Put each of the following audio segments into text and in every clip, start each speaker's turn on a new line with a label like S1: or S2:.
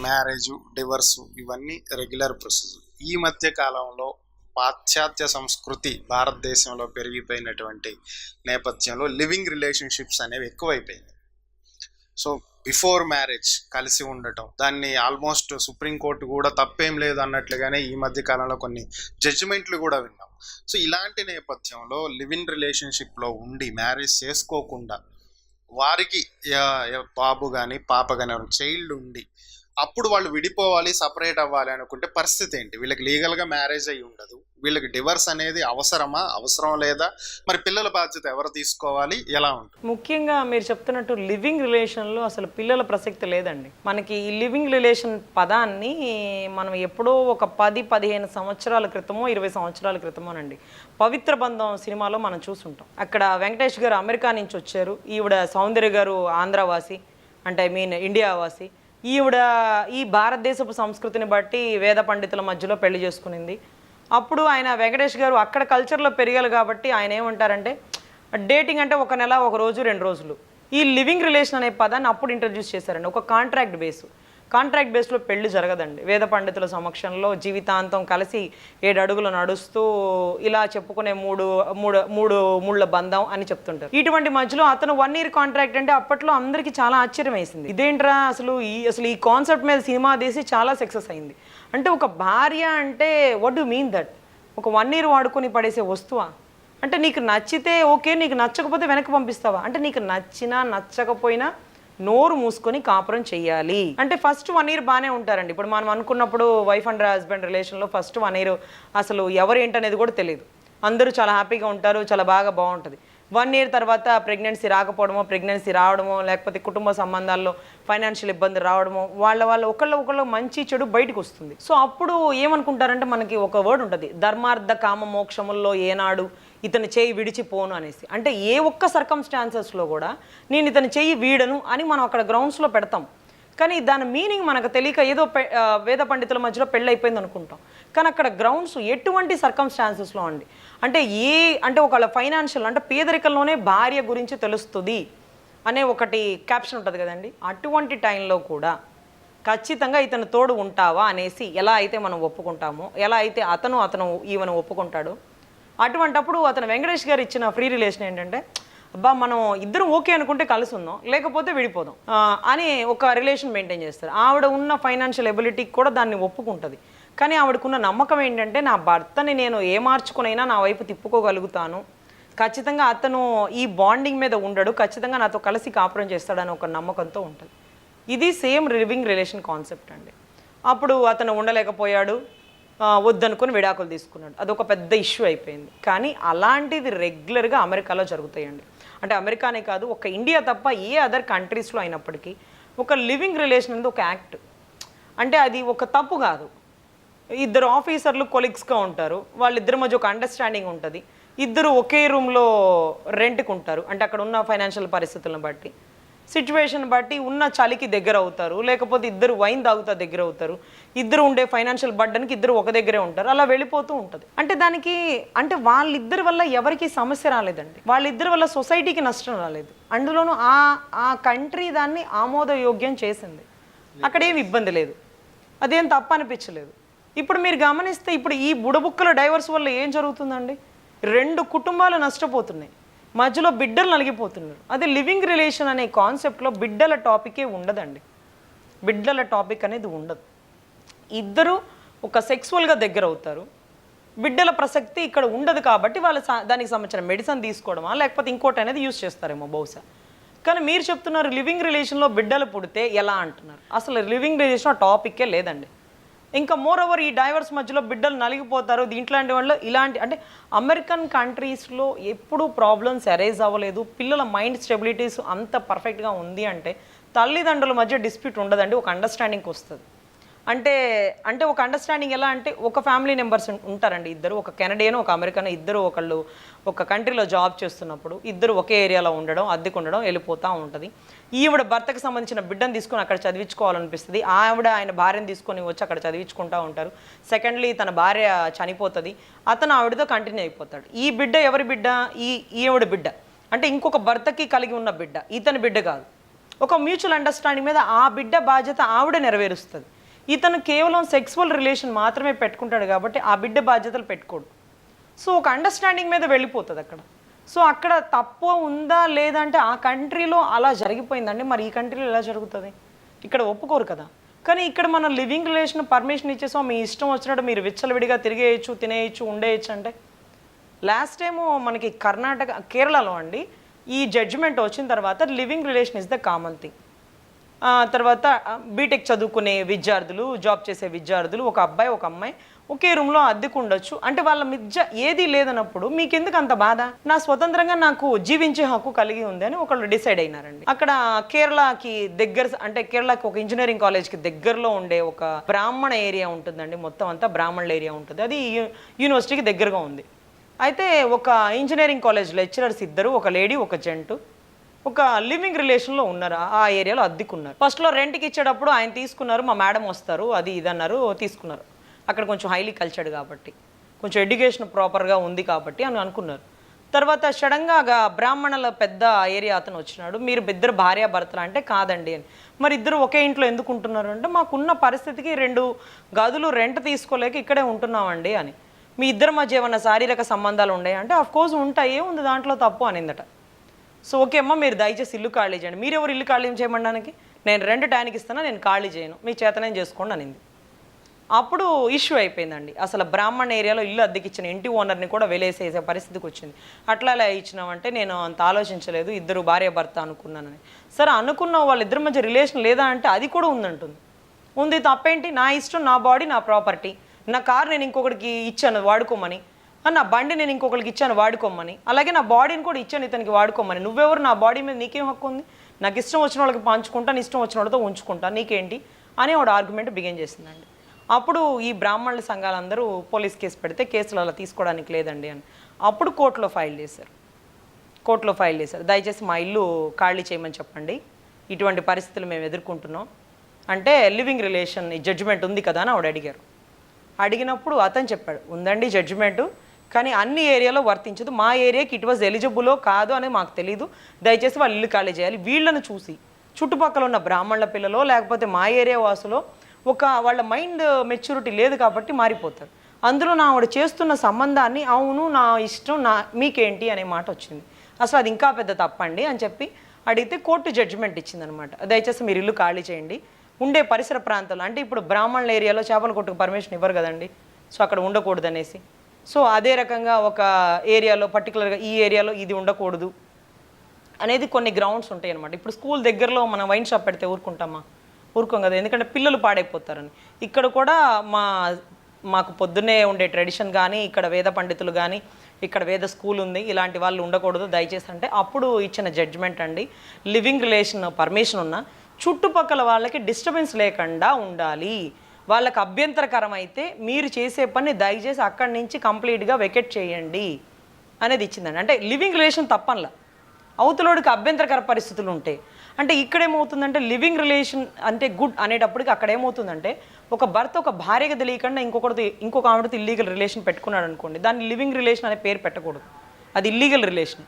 S1: Marriage, divorce ఇవన్నీ regular procedure. ఈ మధ్య కాలంలో పాశ్చాత్య సంస్కృతి భారతదేశంలో పెరిగిపోయినటువంటి నేపథ్యంలో లివింగ్ రిలేషన్షిప్స్ అనేవి ఎక్కువైపోయినాయి. సో బిఫోర్ మ్యారేజ్ కలిసి ఉండటం, దాన్ని ఆల్మోస్ట్ సుప్రీంకోర్టు కూడా తప్పేం లేదు అన్నట్లుగానే ఈ మధ్య కాలంలో కొన్ని జడ్జిమెంట్లు కూడా విన్నాం. సో ఇలాంటి నేపథ్యంలో లివింగ్ రిలేషన్షిప్లో ఉండి మ్యారేజ్ చేసుకోకుండా వారికి బాబు కానీ పాప కానీ చైల్డ్ ఉండి అప్పుడు వాళ్ళు విడిపోవాలి, సపరేట్ అవ్వాలి అనుకుంటే పరిస్థితి ఏంటి? వీళ్ళకి లీగల్గా మ్యారేజ్ అయ్యి ఉండదు, వీళ్ళకి డివర్స్ అనేది అవసరమా, అవసరం లేదా, మరి పిల్లల బాధ్యత ఎవరు తీసుకోవాలి, ఎలా ఉంటుంది?
S2: ముఖ్యంగా మీరు చెప్తున్నట్టు లివింగ్ రిలేషన్లో అసలు పిల్లల ప్రసక్తి లేదండి. మనకి ఈ లివింగ్ రిలేషన్ పదాన్ని మనం ఎప్పుడో ఒక 10-15 సంవత్సరాల క్రితమో 20 సంవత్సరాల క్రితమోనండి పవిత్ర బంధం సినిమాలో మనం చూసుంటాం. అక్కడ వెంకటేష్ గారు అమెరికా నుంచి వచ్చారు, ఈవిడ సౌందర్య గారు ఆంధ్రవాసి, అంటే ఐ మీన్ ఇండియా వాసి. ఈవిడ ఈ భారతదేశపు సంస్కృతిని బట్టి వేద పండితుల మధ్యలో పెళ్లి చేసుకునింది. అప్పుడు ఆయన వెంకటేష్ గారు అక్కడ కల్చర్లో పెరిగారు కాబట్టి ఆయన ఏమంటారంటే డేటింగ్ అంటే 1 నెల, 1 రోజు, 2 రోజులు. ఈ లివింగ్ రిలేషన్ అనే పదాన్ని అప్పుడు ఇంట్రడ్యూస్ చేశారండి. ఒక కాంట్రాక్ట్ బేస్లో పెళ్లి జరగదండి. వేద పండితుల సమక్షంలో జీవితాంతం కలిసి 7 అడుగులు నడుస్తూ ఇలా చెప్పుకునే మూడు ముళ్ళ బంధం అని చెప్తుంటారు. ఇటువంటి మధ్యలో అతను 1 year కాంట్రాక్ట్ అంటే అప్పట్లో అందరికీ చాలా ఆశ్చర్యం వేసింది. ఇదేంట్రా అసలు ఈ కాన్సెప్ట్ మీద సినిమా తీసి చాలా సక్సెస్ అయింది. అంటే ఒక భార్య అంటే వాట్ డూ మీన్ దట్? ఒక 1 year వాడుకొని పడేసే వస్తువా? అంటే నీకు నచ్చితే ఓకే, నీకు నచ్చకపోతే వెనక్కి పంపిస్తావా? అంటే నీకు నచ్చినా నచ్చకపోయినా నోరు మూసుకొని కాపురం చెయ్యాలి. అంటే ఫస్ట్ 1 year బాగానే ఉంటారండి. ఇప్పుడు మనం అనుకున్నప్పుడు వైఫ్ అండ్ హస్బెండ్ రిలేషన్లో ఫస్ట్ 1 year అసలు ఎవరు ఏంటనేది కూడా తెలియదు. అందరూ చాలా హ్యాపీగా ఉంటారు, చాలా బాగుంటుంది. 1 year తర్వాత ప్రెగ్నెన్సీ రాకపోవడమో, ప్రెగ్నెన్సీ రావడమో, లేకపోతే కుటుంబ సంబంధాల్లో ఫైనాన్షియల్ ఇబ్బంది రావడమో, వాళ్ళ ఒకళ్ళు మంచి చెడు బయటకు వస్తుంది. సో అప్పుడు ఏమనుకుంటారంటే మనకి ఒక వర్డ్ ఉంటుంది, ధర్మార్థ కామ మోక్షముల్లో ఏనాడు ఇతని చేయి విడిచిపోను అనేసి. అంటే ఏ ఒక్క సర్కమ్స్టాన్సెస్లో కూడా నేను ఇతని చేయి వీడను అని మనం అక్కడ గ్రౌండ్స్లో పెడతాం. కానీ దాని మీనింగ్ మనకు తెలియక ఏదో వేద పండితుల మధ్యలో పెళ్ళి అయిపోయింది అనుకుంటాం. కానీ అక్కడ గ్రౌండ్స్ ఎటువంటి సర్కమ్స్టాన్సెస్లో అండి అంటే ఒకళ్ళ ఫైనాన్షియల్ అంటే పేదరికంలోనే భార్య గురించి తెలుస్తుంది అనే ఒకటి క్యాప్షన్ ఉంటుంది కదండి. అటువంటి టైంలో కూడా ఖచ్చితంగా ఇతను తోడు ఉంటావా అనేసి ఎలా అయితే మనం ఒప్పుకుంటామో, ఎలా అయితే అతను ఈవెన్ ఒప్పుకుంటాడో, అటువంటప్పుడు అతను వెంకటేష్ గారు ఇచ్చిన ఫ్రీ రిలేషన్ ఏంటంటే అబ్బా మనం ఇద్దరు ఓకే అనుకుంటే కలిసి ఉందాం, లేకపోతే విడిపోదాం అని ఒక రిలేషన్ మెయింటైన్ చేస్తారు. ఆవిడ ఉన్న ఫైనాన్షియల్ ఎబిలిటీకి కూడా దాన్ని ఒప్పుకుంటుంది. కానీ ఆవిడకున్న నమ్మకం ఏంటంటే నా భర్తని నేను ఏమార్చుకునైనా నా వైపు తిప్పుకోగలుగుతాను, ఖచ్చితంగా అతను ఈ బాండింగ్ మీద ఉండడు, ఖచ్చితంగా నాతో కలిసి కాపురం చేస్తాడని ఒక నమ్మకంతో ఉంటుంది. ఇది సేమ్ లివింగ్ రిలేషన్ కాన్సెప్ట్ అండి. అప్పుడు అతను ఉండలేకపోయాడు, వద్దనుకుని విడాకులు తీసుకున్నాడు. అదొక పెద్ద ఇష్యూ అయిపోయింది. కానీ అలాంటిది రెగ్యులర్గా అమెరికాలో జరుగుతాయండి. అంటే అమెరికానే కాదు, ఒక ఇండియా తప్ప ఏ అదర్ కంట్రీస్లో అయినప్పటికీ ఒక లివింగ్ రిలేషన్ అనేది ఒక యాక్ట్. అంటే అది ఒక తప్పు కాదు. ఇద్దరు ఆఫీసర్లు కొలీగ్స్గా ఉంటారు, వాళ్ళిద్దరి మధ్య ఒక అండర్స్టాండింగ్ ఉంటుంది. ఇద్దరు ఒకే రూమ్లో రెంట్కి ఉంటారు, అంటే అక్కడ ఉన్న ఫైనాన్షియల్ పరిస్థితులను బట్టి, సిచ్యువేషన్ బట్టి ఉన్న చలికి దగ్గర అవుతారు, లేకపోతే ఇద్దరు వైన్ తాగుతా దగ్గర అవుతారు, ఇద్దరు ఉండే ఫైనాన్షియల్ బర్డన్కి ఇద్దరు ఒక దగ్గరే ఉంటారు, అలా వెళ్ళిపోతూ ఉంటుంది. అంటే దానికి అంటే వాళ్ళిద్దరి వల్ల ఎవరికి సమస్య రాలేదండి, వాళ్ళిద్దరి వల్ల సొసైటీకి నష్టం రాలేదు. అందులోనూ ఆ కంట్రీ దాన్ని ఆమోదయోగ్యం చేసింది, అక్కడేం ఇబ్బంది లేదు, అదేం తప్పు అనిపించలేదు. ఇప్పుడు మీరు గమనిస్తే ఇప్పుడు ఈ బుడబుక్కల డైవర్స్ వల్ల ఏం జరుగుతుందండి? 2 కుటుంబాలు నష్టపోతున్నాయి, మధ్యలో బిడ్డలు నలిగిపోతున్నారు. అదే లివింగ్ రిలేషన్ అనే కాన్సెప్ట్లో బిడ్డల టాపికే ఉండదండి. బిడ్డల టాపిక్ అనేది ఉండదు. ఇద్దరు ఒక సెక్సువల్గా దగ్గర అవుతారు, బిడ్డల ప్రసక్తి ఇక్కడ ఉండదు. కాబట్టి వాళ్ళు దానికి సంబంధించిన మెడిసిన్ తీసుకోవడమా లేకపోతే ఇంకోటి అనేది యూజ్ చేస్తారేమో బహుశా. కానీ మీరు చెప్తున్నారు లివింగ్ రిలేషన్లో బిడ్డలు పుడితే ఎలా అంటున్నారు? అసలు లివింగ్ రిలేషన్ టాపిక్కే లేదండి. ఇంకా మోర్ ఓవర్ ఈ డైవర్స్ మధ్యలో బిడ్డలు నలిగిపోతారు. దీంట్లాంటి వాళ్ళు ఇలాంటి అంటే అమెరికన్ కంట్రీస్లో ఎప్పుడూ ప్రాబ్లమ్స్ అరైజ్ అవ్వలేదు. పిల్లల మైండ్ స్టెబిలిటీస్ అంత పర్ఫెక్ట్గా ఉంది అంటే తల్లిదండ్రుల మధ్య డిస్ప్యూట్ ఉండదండి, ఒక అండర్స్టాండింగ్కి వస్తుంది. అంటే ఒక అండర్స్టాండింగ్ ఎలా అంటే ఒక ఫ్యామిలీ మెంబర్స్ ఉంటారండి, ఇద్దరు, ఒక కెనడియన్ ఒక అమెరికన్, ఇద్దరు ఒకళ్ళు ఒక కంట్రీలో జాబ్ చేస్తున్నప్పుడు ఇద్దరు ఒకే ఏరియాలో ఉండడం, అద్దెకు ఉండడం, వెళ్ళిపోతూ ఉంటుంది. ఈవిడ భర్తకు సంబంధించిన బిడ్డను తీసుకొని అక్కడ చదివించుకోవాలనిపిస్తుంది, ఆయన భార్యను తీసుకొని వచ్చి అక్కడ చదివించుకుంటూ ఉంటారు. సెకండ్లీ తన భార్య చనిపోతుంది, అతను ఆవిడతో కంటిన్యూ అయిపోతాడు. ఈ బిడ్డ ఎవరి బిడ్డ? ఈవిడ బిడ్డ, అంటే ఇంకొక భర్తకి కలిగి ఉన్న బిడ్డ, ఇతని బిడ్డ కాదు. ఒక మ్యూచువల్ అండర్స్టాండింగ్ మీద ఆ బిడ్డ బాధ్యత ఆవిడ నెరవేరుస్తుంది. ఇతను కేవలం సెక్సువల్ రిలేషన్ మాత్రమే పెట్టుకుంటాడు కాబట్టి ఆ బిడ్డ బాధ్యతలు పెట్టుకోడు. సో ఒక అండర్స్టాండింగ్ మీద వెళ్ళిపోతుంది అక్కడ. సో అక్కడ తప్పు ఉందా లేదంటే ఆ కంట్రీలో అలా జరిగిపోయిందండి, మరి ఈ కంట్రీలో ఎలా జరుగుతుంది? ఇక్కడ ఒప్పుకోరు కదా. కానీ ఇక్కడ మనం లివింగ్ రిలేషన్ పర్మిషన్ ఇచ్చేసాం, మీ ఇష్టం వచ్చినట్టు మీరు విచ్చలవిడిగా తిరిగేయచ్చు, తినేయచ్చు, ఉండేయచ్చు అంటే. లాస్ట్ టైము మనకి కేరళలో అండి ఈ జడ్జిమెంట్ వచ్చిన తర్వాత living relation is the common thing. తర్వాత బీటెక్ చదువుకునే విద్యార్థులు, జాబ్ చేసే విద్యార్థులు, ఒక అబ్బాయి ఒక అమ్మాయి ఒకే రూమ్లో అద్దెకు ఉండొచ్చు అంటే వాళ్ళ మధ్య ఏది లేదన్నప్పుడు మీకెందుకు అంత బాధ? నా స్వతంత్రంగా నాకు జీవించే హక్కు కలిగి ఉంది అని ఒకళ్ళు డిసైడ్ అయినారండి. అక్కడ కేరళకి దగ్గర అంటే కేరళకి ఒక ఇంజనీరింగ్ కాలేజ్కి దగ్గరలో ఉండే ఒక బ్రాహ్మణ ఏరియా ఉంటుందండి, మొత్తం అంతా బ్రాహ్మణుల ఏరియా ఉంటుంది, అది యూనివర్సిటీకి దగ్గరగా ఉంది. అయితే ఒక ఇంజనీరింగ్ కాలేజ్ లెక్చరర్స్ ఇద్దరు, ఒక లేడీ ఒక జెంట్, ఒక లివింగ్ రిలేషన్లో ఉన్నారు, ఆ ఏరియాలో అద్దెకున్నారు. ఫస్ట్లో రెంట్కి ఇచ్చేటప్పుడు ఆయన తీసుకున్నారు, మా మేడం వస్తారు అది ఇది అన్నారు, తీసుకున్నారు. అక్కడ కొంచెం హైలీ కల్చర్డ్ కాబట్టి, కొంచెం ఎడ్యుకేషన్ ప్రాపర్గా ఉంది కాబట్టి అని అనుకున్నారు. తర్వాత సడన్గా బ్రాహ్మణుల పెద్ద ఏరియా అతను వచ్చినాడు, మీరు ఇద్దరు భార్యాభర్తలు అంటే కాదండి అని. మరి ఇద్దరు ఒకే ఇంట్లో ఎందుకు ఉంటున్నారు అంటే మాకున్న పరిస్థితికి 2 గదులు రెంట్ తీసుకోలేక ఇక్కడే ఉంటున్నామండి అని. మీ ఇద్దరి మధ్య ఏమన్నా శారీరక సంబంధాలు ఉన్నాయి అంటే కోర్స్ ఉంటాయి, ఏముంది దాంట్లో తప్పు అనిందట. సో ఓకే అమ్మ మీరు దయచేసి ఇల్లు ఖాళీ చేయండి. మీరెవరు ఇల్లు ఖాళీ చేయమనడానికి? నేను రెంట్ టైంకి ఇస్తాను, నేను ఖాళీ చేయను, మీ చేతనేం చేసుకోండి అనింది. అప్పుడు ఇష్యూ అయిపోయిందండి. అసలు బ్రాహ్మణ ఏరియాలో ఇల్లు అద్దెకిచ్చిన ఇంటి ఓనర్ని కూడా వెలేసేసే పరిస్థితికి వచ్చింది. అట్లా అలా ఇచ్చినామంటే నేను అంత ఆలోచించలేదు, ఇద్దరు భార్య భర్త అనుకున్నానని. సరే అనుకున్న వాళ్ళిద్దరి మధ్య రిలేషన్ లేదా అంటే అది కూడా ఉందంటుంది. ఉంది, తప్పేంటి? నా ఇష్టం, నా బాడీ నా ప్రాపర్టీ. నా కార్ నేను ఇంకొకరికి ఇచ్చాను వాడుకోమని, నా బండి నేను ఇంకొకరికి ఇచ్చాను వాడుకోమని, అలాగే నా బాడీని కూడా ఇచ్చాను ఇతనికి వాడుకోమని. నువ్వెవరు? నా బాడీ మీద నీకేం హక్కు ఉంది? నాకు ఇష్టం వచ్చిన వాళ్ళకి పంచుకుంటాను, ఇష్టం వచ్చిన వాళ్ళతో ఉంచుకుంటాను, నీకేంటి అని ఆవిడ ఆర్గ్యుమెంట్ బిగిన్ చేసిందండి. అప్పుడు ఈ బ్రాహ్మణుల సంఘాలందరూ పోలీస్ కేసు పెడితే కేసులు అలా తీసుకోవడానికి లేదండి అని అప్పుడు కోర్టులో ఫైల్ చేశారు. దయచేసి మా ఇల్లు ఖాళీ చేయమని చెప్పండి, ఇటువంటి పరిస్థితులు మేము ఎదుర్కొంటున్నాం అంటే లివింగ్ రిలేషన్ జడ్జిమెంట్ ఉంది కదా అని ఆవిడ అడిగినప్పుడు అతను చెప్పాడు, ఉందండి జడ్జిమెంటు, కానీ అన్ని ఏరియాలో వర్తించదు, మా ఏరియాకి ఇట్ వాజ్ ఎలిజిబులో కాదు అని మాకు తెలీదు, దయచేసి వాళ్ళు ఇల్లు ఖాళీ చేయాలి. వీళ్ళను చూసి చుట్టుపక్కల ఉన్న బ్రాహ్మణుల పిల్లలో లేకపోతే మా ఏరియా వాసులో వాళ్ళ మైండ్ మెచ్యూరిటీ లేదు కాబట్టి మారిపోతారు. అందులో నా ఆవిడ చేస్తున్న సంబంధాన్ని అవును నా ఇష్టం, మీకేంటి అనే మాట వచ్చింది. అసలు అది ఇంకా పెద్ద తప్పండి అని చెప్పి అడిగితే కోర్టు జడ్జిమెంట్ ఇచ్చిందనమాట, దయచేసి మీరు ఇల్లు ఖాళీ చేయండి, ఉండే పరిసర ప్రాంతాలు అంటే ఇప్పుడు బ్రాహ్మణుల ఏరియాలో చేపల కొట్టుకు పర్మిషన్ ఇవ్వరు కదండి, సో అక్కడ ఉండకూడదు అనేసి. సో అదే రకంగా ఒక ఏరియాలో పర్టికులర్గా ఈ ఏరియాలో ఇది ఉండకూడదు అనేది కొన్ని గ్రౌండ్స్ ఉంటాయి అనమాట. ఇప్పుడు స్కూల్ దగ్గరలో మనం వైన్ షాప్ పెడితే ఊరుకోం కదా, ఎందుకంటే పిల్లలు పాడైపోతారని. ఇక్కడ కూడా మాకు పొద్దున్నే ఉండే ట్రెడిషన్ కానీ, ఇక్కడ వేద పండితులు కానీ, ఇక్కడ వేద స్కూల్ ఉంది, ఇలాంటి వాళ్ళు ఉండకూడదు దయచేసి అంటే అప్పుడు ఇచ్చిన జడ్జిమెంట్ అండి, లివింగ్ రిలేషన్ పర్మిషన్ ఉన్న చుట్టుపక్కల వాళ్ళకి డిస్టర్బెన్స్ లేకుండా ఉండాలి, వాళ్ళకి అభ్యంతరకరం అయితే మీరు చేసే పని దయచేసి అక్కడి నుంచి కంప్లీట్గా వెకెట్ చేయండి అనేది ఇచ్చిందండి. అంటే లివింగ్ రిలేషన్ తప్పనిలా, అవతలోడికి అభ్యంతరకర పరిస్థితులు ఉంటాయి. అంటే ఇక్కడేమవుతుందంటే లివింగ్ రిలేషన్ అంటే గుడ్ అనేటప్పటికి అక్కడ ఏమవుతుందంటే ఒక భర్త ఒక భార్యగా తెలియకుండా ఇంకొక ఆవిడతో ఇల్లీగల్ రిలేషన్ పెట్టుకున్నాడు అనుకోండి, దాన్ని లివింగ్ రిలేషన్ అనే పేరు పెట్టకూడదు, అది ఇల్లీగల్ రిలేషన్.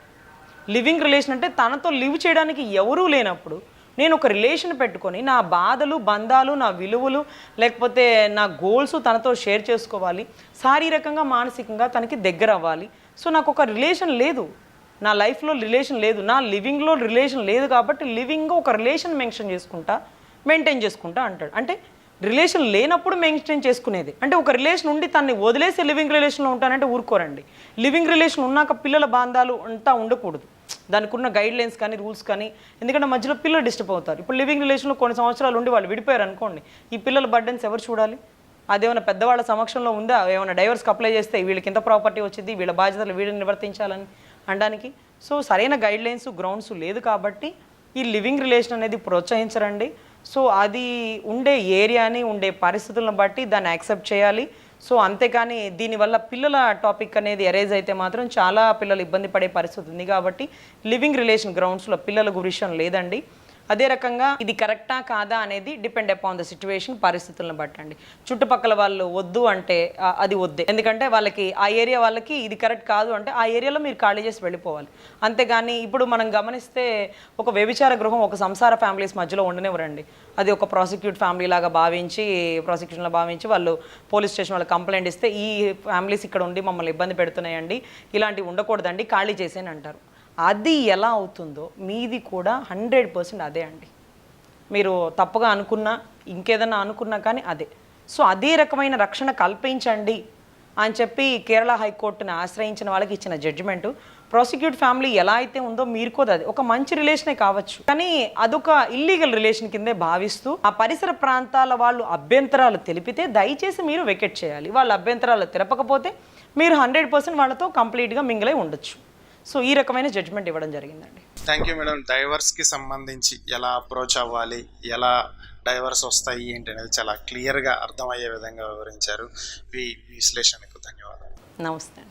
S2: లివింగ్ రిలేషన్ అంటే తనతో లివ్ చేయడానికి ఎవరూ లేనప్పుడు నేను ఒక రిలేషన్ పెట్టుకొని నా బాధలు బంధాలు నా విలువలు లేకపోతే నా గోల్స్ తనతో షేర్ చేసుకోవాలి, శారీరకంగా మానసికంగా తనకి దగ్గర అవ్వాలి. సో నాకు ఒక రిలేషన్ లేదు, నా లైఫ్లో రిలేషన్ లేదు, నా లివింగ్లో రిలేషన్ లేదు కాబట్టి లివింగ్గా ఒక రిలేషన్ మెయింటైన్ చేసుకుంటా అంటాడు. అంటే రిలేషన్ లేనప్పుడు మెయింటైన్ చేసుకునేది. అంటే ఒక రిలేషన్ ఉండి తనని వదిలేసి లివింగ్ రిలేషన్లో ఉంటానంటే ఊరుకోరండి. లివింగ్ రిలేషన్ ఉన్నాక పిల్లల బాంధాలు అంతా ఉండకూడదు, దానికి ఉన్న గైడ్ లైన్స్ కానీ రూల్స్ కానీ, ఎందుకంటే మధ్యలో పిల్లలు డిస్టర్బ్ అవుతారు. ఇప్పుడు లివింగ్ రిలేషన్లో కొన్ని సంవత్సరాలు ఉండి వాళ్ళు విడిపోయారు అనుకోండి, ఈ పిల్లల బర్డెన్స్ ఎవరు చూడాలి? అదేమైనా పెద్దవాళ్ళ సమక్షంలో ఉందా? ఏమైనా డైవర్స్కి అప్లై చేస్తే వీళ్ళకి ఇంత ప్రాపర్టీ వచ్చింది, వీళ్ళ బాధ్యతలు వీళ్ళని నివర్తించాలని అనడానికి. సో సరైన గైడ్ లైన్స్ గ్రౌండ్స్ లేదు కాబట్టి ఈ లివింగ్ రిలేషన్ అనేది ప్రోత్సహించరండి. సో అది ఉండే ఏరియాని ఉండే పరిస్థితులను బట్టి దాన్ని యాక్సెప్ట్ చేయాలి. సో అంతేకాని దీనివల్ల పిల్లల టాపిక్ అనేది ఎరేజ్ అయితే మాత్రం చాలా పిల్లలు ఇబ్బంది పడే పరిస్థితి ఉంది కాబట్టి లివింగ్ రిలేషన్ గ్రౌండ్స్లో పిల్లల విషయం లేదండి. అదే రకంగా ఇది కరెక్టా కాదా అనేది డిపెండ్ అపాన్ ద సిచ్యువేషన్, పరిస్థితులను బట్టండి. చుట్టుపక్కల వాళ్ళు వద్దు అంటే అది వద్దే, ఎందుకంటే వాళ్ళకి ఆ ఏరియా వాళ్ళకి ఇది కరెక్ట్ కాదు అంటే ఆ ఏరియాలో మీరు ఖాళీ చేసి వెళ్ళిపోవాలి. అంతేగాని ఇప్పుడు మనం గమనిస్తే ఒక వ్యభిచార గృహం ఒక సంసార ఫ్యామిలీస్ మధ్యలో ఉండనివ్వరండి. అది ఒక ప్రాసిక్యూట్ ఫ్యామిలీ లాగా భావించి, ప్రాసిక్యూషన్లో భావించి వాళ్ళు పోలీస్ స్టేషన్ వాళ్ళకి కంప్లైంట్ ఇస్తే ఈ ఫ్యామిలీస్ ఇక్కడ ఉండి మమ్మల్ని ఇబ్బంది పెడుతున్నాయండి, ఇలాంటివి ఉండకూడదండి, ఖాళీ చేసేని అంటారు. అది ఎలా అవుతుందో మీది కూడా 100% అదే అండి. మీరు తప్పుగా అనుకున్నా ఇంకేదన్నా అనుకున్నా కానీ అదే. సో అదే రకమైన రక్షణ కల్పించండి అని చెప్పి కేరళ హైకోర్టుని ఆశ్రయించిన వాళ్ళకి ఇచ్చిన జడ్జిమెంటు, ప్రాసిక్యూట్ ఫ్యామిలీ ఎలా అయితే ఉందో మీరు కూడా అది ఒక మంచి రిలేషనే కావచ్చు, కానీ అదొక ఇల్లీగల్ రిలేషన్ కిందే భావిస్తూ ఆ పరిసర ప్రాంతాల వాళ్ళు అభ్యంతరాలు తెలిపితే దయచేసి మీరు వెకెట్ చేయాలి. వాళ్ళ అభ్యంతరాలు తెలపకపోతే మీరు 100% వాళ్ళతో కంప్లీట్గా మింగిలై ఉండొచ్చు. సో ఈ రకమైన జడ్జ్మెంట్ ఇవ్వడం జరిగిందండి.
S1: Thank you madam. డైవర్స్కి సంబంధించి ఎలా అప్రోచ్ అవ్వాలి, ఎలా డైవర్స్ వస్తాయి ఏంటి అనేది చాలా క్లియర్గా అర్థమయ్యే విధంగా వివరించారు. మీ విశ్లేషణకు ధన్యవాదాలు.
S2: నమస్తే.